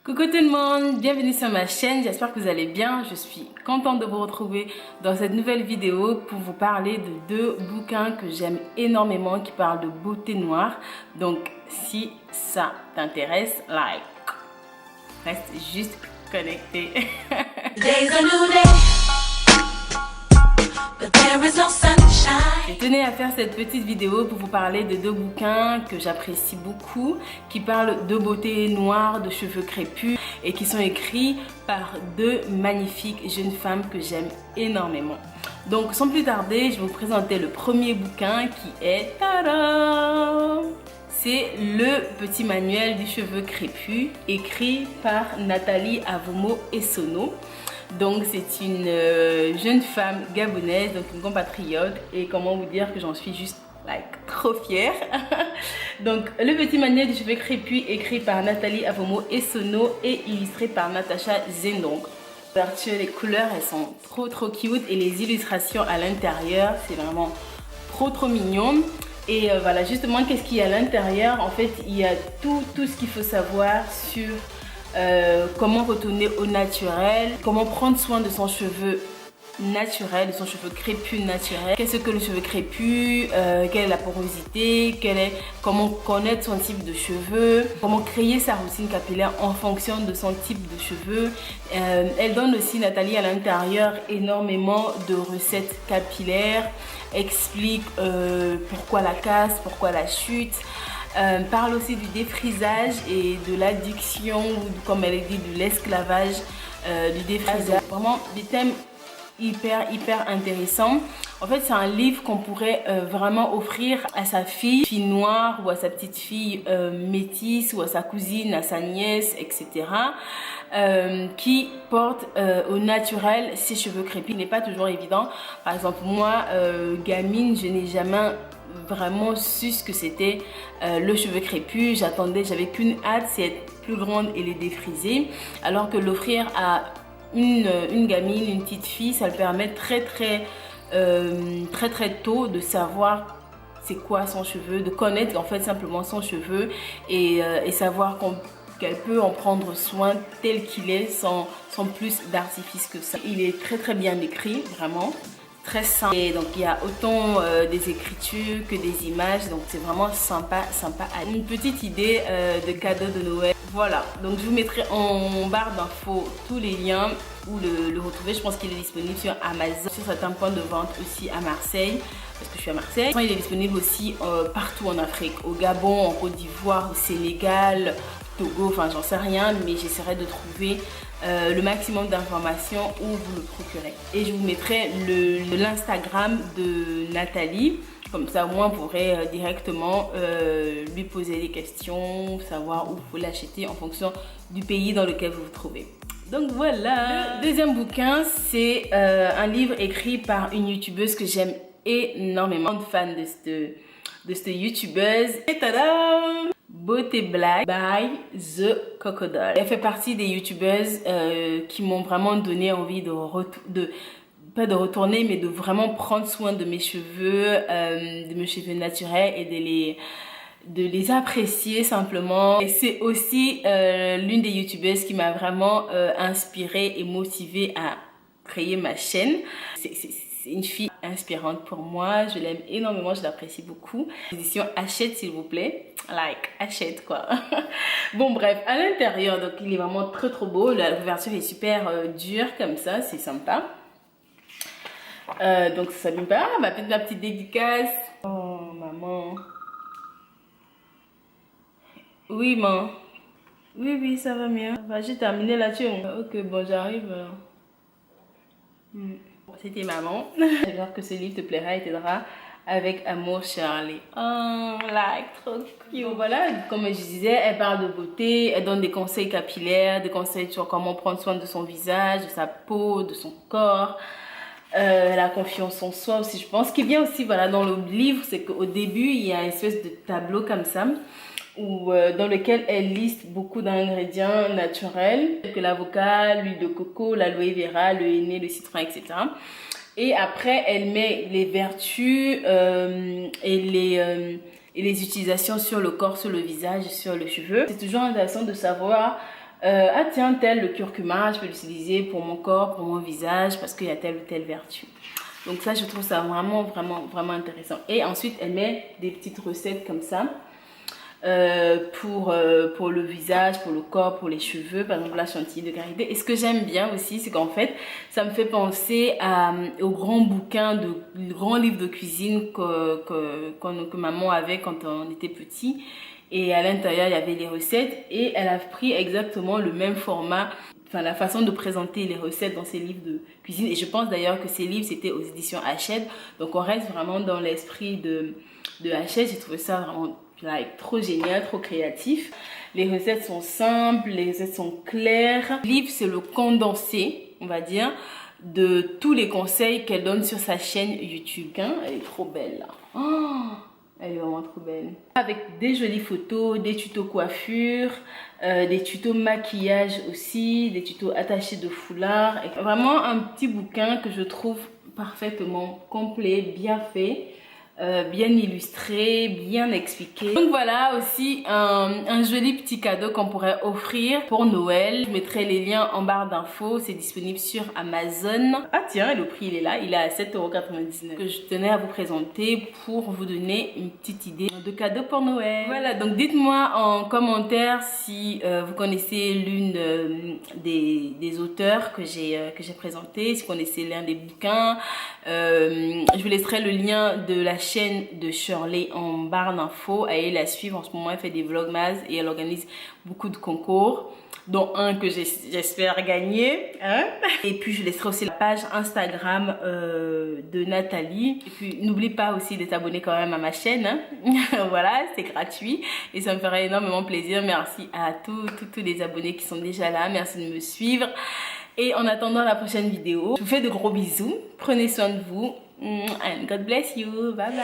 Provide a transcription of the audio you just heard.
Coucou tout le monde, bienvenue sur ma chaîne, j'espère que vous allez bien. Je suis contente de vous retrouver dans cette nouvelle vidéo pour vous parler de deux bouquins que j'aime énormément qui parlent de beauté noire. Donc si ça t'intéresse, like, reste juste connecté. Je tenais à faire cette petite vidéo pour vous parler de deux bouquins que j'apprécie beaucoup, qui parlent de beauté noire, de cheveux crépus et qui sont écrits par deux magnifiques jeunes femmes que j'aime énormément. Donc sans plus tarder, je vais vous présenter le premier bouquin qui est tadam! C'est le petit manuel du cheveu crépus écrit par Nathalie Avomo-Essonneau. Donc c'est une jeune femme gabonaise, donc une compatriote, et comment vous dire que j'en suis juste trop fière. Donc le petit manuel du cheveu crépus écrit par Nathalie Avomo-Essonneau et illustré par Natacha Zendong. Les couleurs elles sont trop cute et les illustrations à l'intérieur c'est vraiment trop mignon. Et voilà, justement qu'est-ce qu'il y a à l'intérieur? En fait il y a tout ce qu'il faut savoir sur comment retourner au naturel, comment prendre soin de son cheveu naturel, de son cheveu crépus naturel. Qu'est-ce que le cheveu crépus, quelle est la porosité, comment connaître son type de cheveux, comment créer sa routine capillaire en fonction de son type de cheveux. Elle donne aussi, Nathalie, à l'intérieur énormément de recettes capillaires, explique pourquoi la casse, pourquoi la chute. Parle aussi du défrisage et de l'addiction ou comme elle dit de l'esclavage du défrisage. Vraiment des thèmes hyper intéressants. En fait c'est un livre qu'on pourrait vraiment offrir à sa fille noire ou à sa petite fille métisse ou à sa cousine, à sa nièce, etc. Qui porte au naturel ses cheveux crépus. Il n'est pas toujours évident. Par exemple moi gamine je n'ai jamais vraiment su ce que c'était le cheveu crépus. J'avais qu'une hâte, c'est être plus grande et les défriser, alors que l'offrir à une gamine, une petite fille, ça le permet très tôt de savoir c'est quoi son cheveu, de connaître en fait simplement son cheveu et savoir qu'elle peut en prendre soin tel qu'il est sans plus d'artifice que ça. Il est très bien écrit, vraiment très simple, et donc il y a autant des écritures que des images, donc c'est vraiment sympa une petite idée de cadeau de Noël. Voilà, donc je vous mettrai en barre d'infos tous les liens où le retrouver. Je pense qu'il est disponible sur Amazon, sur certains points de vente aussi à Marseille, parce que je suis à Marseille. Il est disponible aussi partout en Afrique, au Gabon, en Côte d'Ivoire, au Sénégal, Togo, enfin j'en sais rien, mais j'essaierai de trouver le maximum d'informations où vous le procurez. Et je vous mettrai l'Instagram de Nathalie, comme ça au moins vous pourrez directement lui poser des questions, savoir où vous l'acheter en fonction du pays dans lequel vous vous trouvez. Donc voilà. Le deuxième bouquin, c'est un livre écrit par une youtubeuse que j'aime énormément, fan de cette youtubeuse. Et tadam! Beauté Black by The Crocodile. Elle fait partie des youtubeuses qui m'ont vraiment donné envie pas de retourner, mais de vraiment prendre soin de mes cheveux naturels et de les apprécier simplement. Et c'est aussi l'une des youtubeuses qui m'a vraiment inspirée et motivée à créer ma chaîne. C'est une fille inspirante pour moi, je l'aime énormément, je l'apprécie beaucoup. Édition achète s'il vous plaît, achète quoi. Bon bref, à l'intérieur, donc il est vraiment trop beau, la couverture est super dure comme ça, c'est sympa. Donc ça s'allume pas, ma petite dédicace. Oh maman. Oui maman. Oui ça va mieux. J'ai terminé là-dessus. Ok bon j'arrive. C'était maman. J'espère que ce livre te plaira et t'aidera avec amour Charlie. Oh, trop cute. Voilà, comme je disais, elle parle de beauté, elle donne des conseils capillaires, des conseils sur comment prendre soin de son visage, de sa peau, de son corps. La confiance en soi aussi, je pense. Ce qui est bien aussi, voilà, dans le livre, c'est qu'au début, il y a une espèce de tableau comme ça, dans lequel elle liste beaucoup d'ingrédients naturels, que l'avocat, l'huile de coco, l'aloe vera, le henné, le citron, etc. Et après, elle met les vertus et les utilisations sur le corps, sur le visage, sur le cheveu. C'est toujours intéressant de savoir ah tiens, tel le curcuma, je peux l'utiliser pour mon corps, pour mon visage, parce qu'il y a telle ou telle vertu. Donc ça, je trouve ça vraiment intéressant. Et ensuite, elle met des petites recettes comme ça. Pour le visage, pour le corps, pour les cheveux, par exemple la chantilly de karité. Et ce que j'aime bien aussi, c'est qu'en fait, ça me fait penser aux grands bouquins, grands livres de cuisine que maman avait quand on était petit. Et à l'intérieur, il y avait les recettes et elle a pris exactement le même format, enfin la façon de présenter les recettes dans ces livres de cuisine. Et je pense d'ailleurs que ces livres, c'était aux éditions Hachette. Donc on reste vraiment dans l'esprit de Hachette. J'ai trouvé ça vraiment trop génial, trop créatif. Les recettes sont simples, les recettes sont claires. Le livre, c'est le condensé, on va dire, de tous les conseils qu'elle donne sur sa chaîne YouTube. Hein? Elle est trop belle là. Oh, elle est vraiment trop belle. Avec des jolies photos, des tutos coiffure, des tutos maquillage aussi, des tutos attachés de foulard. Et vraiment un petit bouquin que je trouve parfaitement complet, bien fait. Bien illustré, bien expliqué. Donc voilà aussi un joli petit cadeau qu'on pourrait offrir pour Noël. Je mettrai les liens en barre d'infos, c'est disponible sur Amazon. Ah tiens, et le prix il est là, il est à 7,99 € que je tenais à vous présenter pour vous donner une petite idée de cadeau pour Noël. Voilà, donc dites-moi en commentaire si vous connaissez l'une des auteurs que j'ai présenté, si vous connaissez l'un des bouquins. Je vous laisserai le lien de la chaîne de Shirley en barre d'infos. Allez la suivre, en ce moment elle fait des vlogmas et elle organise beaucoup de concours, dont un que j'espère gagner, hein? Et puis je laisserai aussi la page Instagram de Nathalie. Et puis n'oublie pas aussi de t'abonner quand même à ma chaîne, hein? Voilà, c'est gratuit et ça me ferait énormément plaisir. Merci à tous les abonnés qui sont déjà là, merci de me suivre. Et en attendant la prochaine vidéo, je vous fais de gros bisous, prenez soin de vous, and God bless you, bye bye.